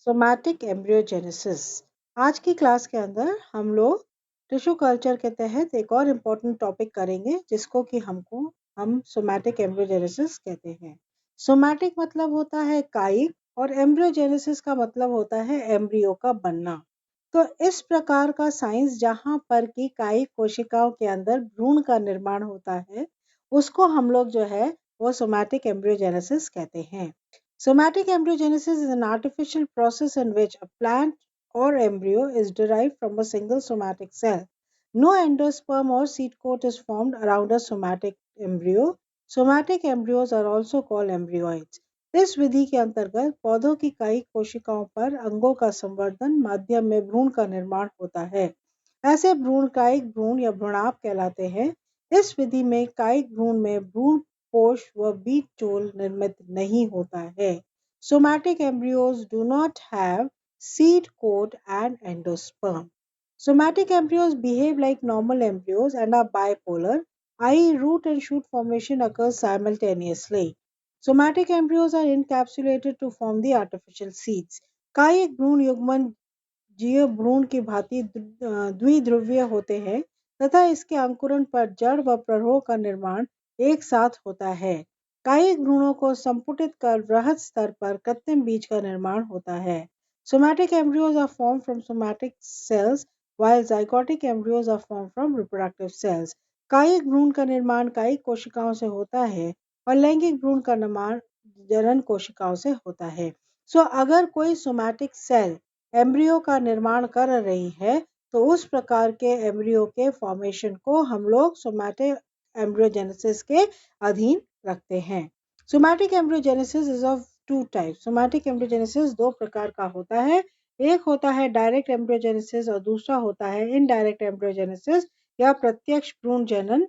Somatic embryogenesis. आज की class के अंदर हम लोग टिश्यू कल्चर के तहत एक और इम्पोर्टेंट टॉपिक करेंगे जिसको कि हम सोमैटिक एम्ब्रियोजेनेसिस कहते हैं। सोमैटिक मतलब होता है कायिक और एम्ब्रियोजेनेसिस का मतलब होता है एम्ब्रियो का बनना। तो इस प्रकार का साइंस जहाँ पर कि कायिक कोशिकाओं के अंदर भ्रूण का निर्माण होता है उसको हम लोग जो है वो सोमैटिक एम्ब्रियोजेनेसिस कहते हैं। Somatic embryogenesis is an artificial process in which a plant or embryo is derived from a single somatic cell. No endosperm or seed coat is formed around a somatic embryo. Somatic embryos are also called embryoids. इस विधि के अंतर्गत पौधों की कायिक कोशिकाओं पर अंगों का संवर्धन माध्यम में भ्रूण का निर्माण होता है। ऐसे भ्रूण कायिक भ्रूण या भ्रूणाभ कहलाते हैं। इस विधि में कायिक भ्रूण में भ्रूण कोश व बीज चोल निर्मित नहीं होता है। Somatic embryos do not have seed coat and endosperm. Somatic embryos behave like normal embryos and are bipolar, i.e. root and shoot formation occurs simultaneously. Somatic embryos are encapsulated to form the artificial seeds. कायिक भ्रूण युग्मन जीव भ्रूण की भांति द्विध्रुवीय होते हैं तथा इसके अंकुरण पर जड़ व प्ररोह का निर्माण एक साथ होता है। कायिक भ्रूणों को संपुटित कर बृहद स्तर पर कृत्रिम बीज का निर्माण होता है। Somatic embryos are form from somatic cells while zygotic embryos are formed from reproductive cells. कायिक भ्रूण का निर्माण कायिक कोशिकाओं से होता है और लैंगिक भ्रूण का निर्माण जनन कोशिकाओं से होता है। अगर कोई सोमैटिक सेल एम्ब्रियो का निर्माण कर रही है तो उस प्रकार के एम्ब्रियो के फॉर्मेशन को हम लोग सोमैटिक एम्ब्रियोजेनेसिस के अधीन रखते हैं। Somatic embryogenesis is of two types. Somatic embryogenesis दो प्रकार का होता है। एक होता है डायरेक्ट एम्ब्रियोजेनेसिस और दूसरा होता है इनडायरेक्ट एम्ब्रियोजेनेसिस या प्रत्यक्ष भ्रूण जनन।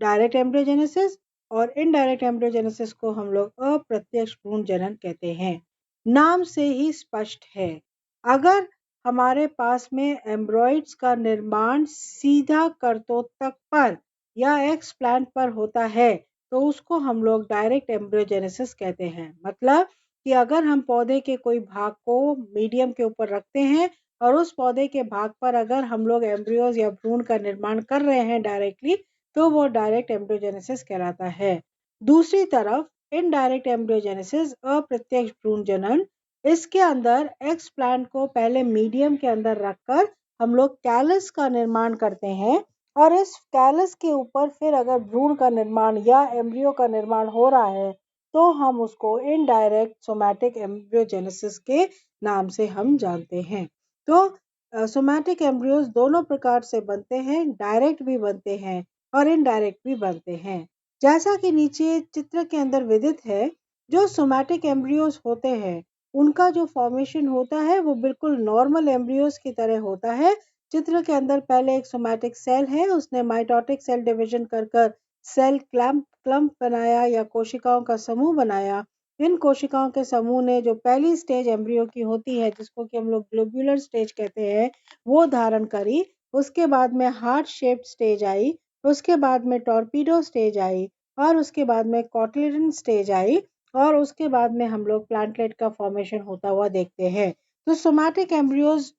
डायरेक्ट एम्ब्रियोजेनेसिस और इनडायरेक्ट एम्ब्रियोजेनेसिस को हम लोग अप्रत्यक्ष भ्रूण जनन कहते हैं। नाम से ही स्पष्ट है, अगर हमारे पास में एम्ब्रॉइड्स का निर्माण सीधा कर्तोत्तक पर या एक्स प्लांट पर होता है तो उसको हम लोग डायरेक्ट एम्ब्रियोजेनेसिस कहते हैं। मतलब कि अगर हम पौधे के कोई भाग को मीडियम के ऊपर रखते हैं और उस पौधे के भाग पर अगर हम लोग एम्ब्रियोज या भ्रूण का निर्माण कर रहे हैं डायरेक्टली तो वो डायरेक्ट एम्ब्रियोजेनेसिस कहलाता है। दूसरी तरफ इनडायरेक्ट एम्ब्रियोजेनेसिस अप्रत्यक्ष भ्रूण जनन, इसके अंदर एक्स प्लांट को पहले मीडियम के अंदर रखकर हम लोग कैलस का निर्माण करते हैं और इस कैलस के ऊपर फिर अगर भ्रूण का निर्माण या एम्ब्रियो का निर्माण हो रहा है तो हम उसको इनडायरेक्ट सोमैटिक एम्ब्रियोजेनेसिस के नाम से हम जानते हैं। तो सोमैटिक एम्ब्रियोज दोनों प्रकार से बनते हैं, डायरेक्ट भी बनते हैं और इनडायरेक्ट भी बनते हैं। जैसा कि नीचे चित्र के अंदर विदित है, जो सोमैटिक एम्ब्रियोज होते हैं उनका जो फॉर्मेशन होता है वो बिल्कुल नॉर्मल एम्ब्रियोज की तरह होता है। चित्र के अंदर पहले एक सोमैटिक सेल है, उसने माइटोटिक सेल डिवीजन कर सेल क्लम्प बनाया या कोशिकाओं का समूह बनाया। इन कोशिकाओं के समूह ने जो पहली स्टेज एम्ब्रियो की होती है जिसको कि हम लोग ग्लोब्यूलर स्टेज कहते हैं वो धारण करी। उसके बाद में हार्ट शेप्ड स्टेज आई, उसके बाद में टॉर्पीडो स्टेज आई और उसके बाद में कॉटिलिडन स्टेज आई और उसके बाद में हम लोग प्लांटलेट का फॉर्मेशन होता हुआ देखते हैं। तो सोमैटिक एम्ब्रियोज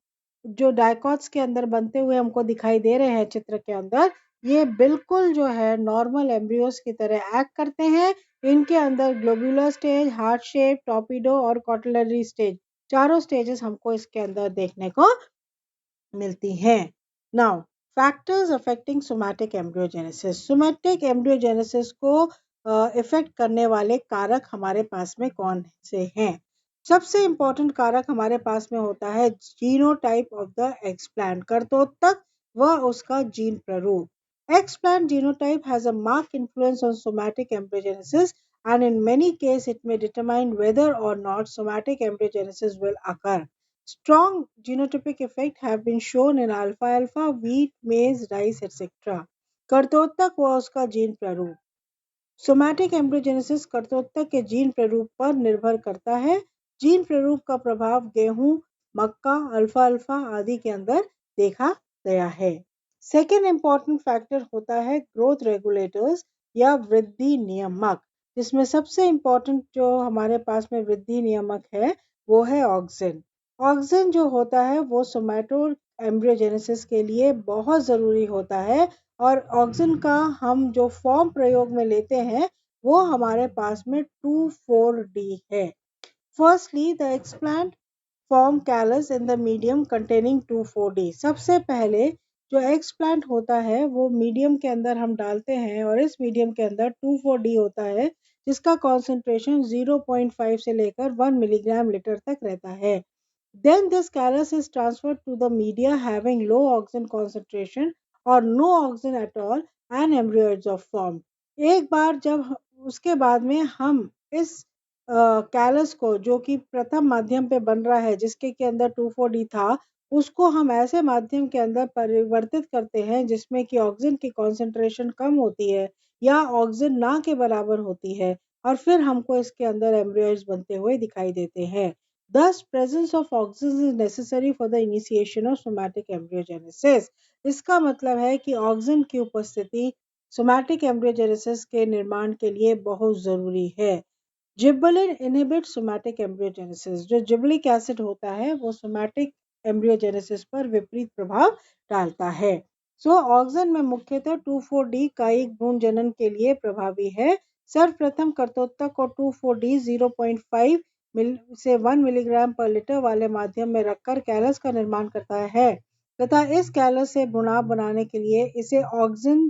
जो डायकॉट्स के अंदर बनते हुए हमको दिखाई दे रहे हैं चित्र के अंदर, ये बिल्कुल जो है नॉर्मल एम्ब्रियोज की तरह एक्ट करते हैं। इनके अंदर globular stage, heart shape, torpedo और कॉटिलरी स्टेज, चारों स्टेजेस हमको इसके अंदर देखने को मिलती हैं। Now factors affecting somatic embryogenesis. Somatic embryogenesis को इफेक्ट करने वाले कारक हमारे पास में कौन से हैं? सबसे इंपॉर्टेंट कारक हमारे पास में होता है जीनोटाइप ऑफ द एक्सप्लांट, कर्तोत्तक व उसका gene Prarup. Explant genotype has a marked influence on somatic embryogenesis and in many cases it may determine whether or not somatic embryogenesis will occur. Strong genotypic effects have been shown in alfalfa, wheat, maize, rice, etc. कर्तोत्तक व उसका gene प्ररूप। Somatic embryogenesis कर्तोत्तक के gene प्ररूप पर निर्भर करता है। Gene प्ररूप का प्रभाव गेहूं, मक्का, अल्फाल्फा आदि के अंदर देखा गया है। सेकेंड इंपॉर्टेंट फैक्टर होता है ग्रोथ रेगुलेटर्स या वृद्धि नियामक, जिसमें सबसे इंपॉर्टेंट जो हमारे पास में वृद्धि नियामक है वो है ऑक्सिन। ऑक्सिन जो होता है वो सोमैटो एम्ब्रियोजेनेसिस के लिए बहुत ज़रूरी होता है, और ऑक्सिन का हम जो फॉर्म प्रयोग में लेते हैं वो हमारे पास में 2,4-D है। Firstly the explant form callus in the medium containing 2,4-D। सबसे पहले जो एक्सप्लांट होता है वो मीडियम के अंदर हम डालते हैं, और इस मीडियम के अंदर 2,4-D होता है, जिसका कॉन्सेंट्रेशन 0.5 से लेकर 1 मिलीग्राम लीटर तक रहता है। Then this callus is transferred to the media having low oxygen concentration or no oxygen at all and embryoids of form. एक बार जब उसके बाद में हम इस कैलस को, जो कि प्रथम माध्यम पे बन रहा है जिसके के अंदर 2,4-D था, उसको हम ऐसे माध्यम के अंदर परिवर्तित करते हैं जिसमें कि ऑक्सीजन की कॉन्सेंट्रेशन कम होती है या ऑक्सीजन ना के बराबर होती है, और फिर हमको इसके अंदर एम्ब्रियोइड्स बनते हुए दिखाई देते हैं। Thus, presence of oxygen is necessary for the initiation of somatic embryogenesis. इसका मतलब है कि ऑक्सीजन की उपस्थिति सोमैटिक एम्ब्रियोजेनेसिस के निर्माण के लिए बहुत ज़रूरी है। Gibberellin inhibit somatic embryogenesis. जो जिबरेलिक एसिड होता है वो सोमैटिक एम्ब्रियोजेनेसिस पर विपरीत प्रभाव डालता है। ऑक्सीजन में मुख्यतः 2,4-D का एक भ्रूण जनन के लिए प्रभावी है। सर्वप्रथम कर्तोत्तक और 2,4-D 0.5 से 1 मिलीग्राम पर लीटर वाले माध्यम में रखकर कैलस का निर्माण करता है, तथा इस कैलस से भ्रूणाभ बनाने के लिए इसे ऑक्सीजन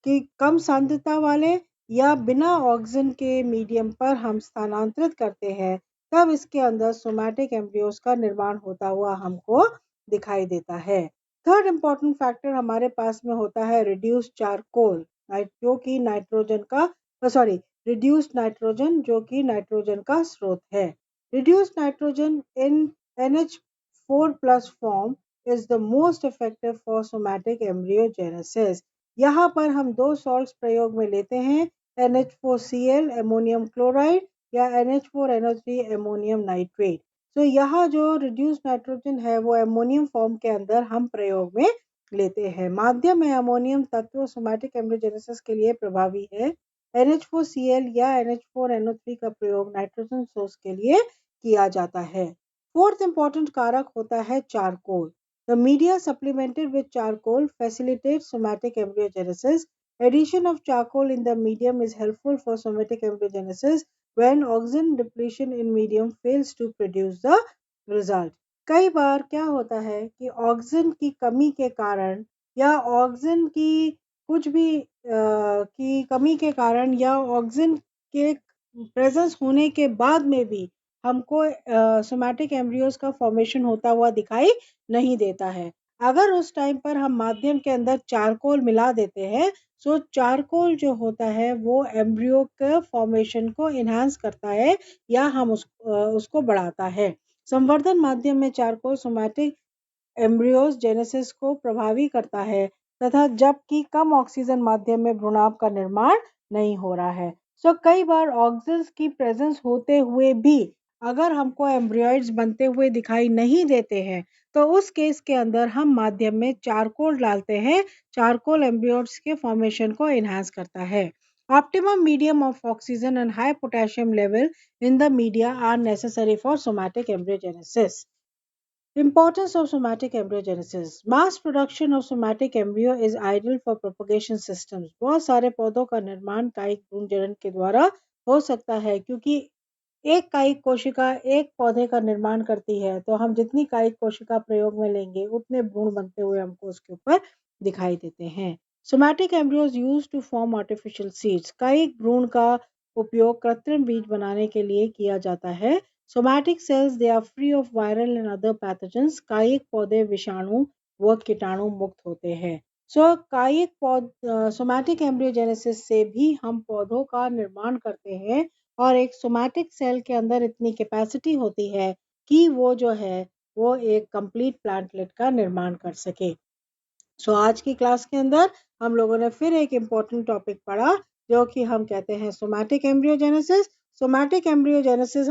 की कम सांद्रता वाले या बिना ऑक्सीजन के मीडियम पर हम स्थानांतरित करते हैं, तब इसके अंदर सोमैटिक एम्ब्रियोज का निर्माण होता हुआ हमको दिखाई देता है। थर्ड इम्पॉर्टेंट फैक्टर हमारे पास में होता है रिड्यूस्ड चारकोल, जो कि नाइट्रोजन का रिड्यूस्ड नाइट्रोजन, जो कि नाइट्रोजन का स्रोत है। Reduced nitrogen in NH4 plus form is the most effective for somatic embryogenesis. यहाँ पर हम दो सॉल्ट्स प्रयोग में लेते हैं, NH4Cl अमोनियम क्लोराइड या NH4NO3 अमोनियम नाइट्रेट। यहाँ जो रिड्यूस नाइट्रोजन है वो अमोनियम फॉर्म के अंदर हम प्रयोग में लेते हैं। माध्यम में अमोनियम तत्व सोमैटिक एम्ब्रियोजेनेसिस के लिए प्रभावी है। NH4Cl या NH4NO3 का प्रयोग नाइट्रोजन सोर्स के लिए किया जाता है। फोर्थ इंपॉर्टेंट कारक होता है charcoal. The media supplemented with charcoal facilitates somatic embryogenesis. Addition of charcoal in the medium is helpful for somatic embryogenesis when oxygen depletion in medium fails to produce the result. कई बार क्या होता है कि oxygen की कमी के कारण या ऑक्सीजन की कुछ भी की कमी के कारण या ऑक्सीजन के प्रेजेंस होने के बाद में भी हमको सोमैटिक एम्ब्रियोज का फॉर्मेशन होता हुआ दिखाई नहीं देता है। अगर उस टाइम पर हम माध्यम के अंदर चारकोल मिला देते हैं, तो चारकोल जो होता है वो एम्ब्रियो के फॉर्मेशन को इन्हांस करता है या हम उसको बढ़ाता है। संवर्धन माध्यम में चारकोल सोमैटिक एम्ब्रियोज जेनेसिस को प्रभावी करता है, तथा जबकि कम ऑक्सीजन माध्यम में भ्रूणाभ का निर्माण नहीं हो रहा है। कई बार ऑक्सीजन की प्रेजेंस होते हुए भी अगर हमको एम्ब्रियोइड्स बनते हुए दिखाई नहीं देते हैं, तो उस केस के अंदर हम माध्यम में चारकोल डालते हैं। चारकोल एम्ब्रियोइड्स के फॉर्मेशन को एनहांस करता है। Optimum medium of oxygen and high potassium level in the media are necessary for somatic embryogenesis. Importance of somatic embryogenesis. Mass production of somatic embryo is ideal for propagation systems. बहुत सारे पौधों का निर्माण कायिक भ्रूण जनन के द्वारा हो सकता है, क्योंकि एक कायिक कोशिका एक पौधे का निर्माण करती है, तो हम जितनी कायिक कोशिका प्रयोग में लेंगे उतने भ्रूण बनते हुए हमको उसके ऊपर दिखाई देते हैं। Somatic embryos used to form artificial seeds. कायिक भ्रूण का उपयोग कृत्रिम बीज बनाने के लिए किया जाता है। Somatic cells they are free of viral and other pathogens. कायिक पौधे विषाणु व कीटाणु मुक्त होते हैं। सोमैटिक एम्ब्रियोजेनेसिस से भी हम पौधों का निर्माण करते हैं, और एक सोमैटिक सेल के अंदर इतनी कैपेसिटी होती है कि वो जो है वो एक कंप्लीट प्लांटलेट का निर्माण कर सके। आज की क्लास के अंदर हम लोगों ने फिर एक इम्पोर्टेंट टॉपिक पढ़ा, जो कि हम कहते हैं सोमैटिक एम्ब्रियोजेनेसिस। Somatic embryogenesis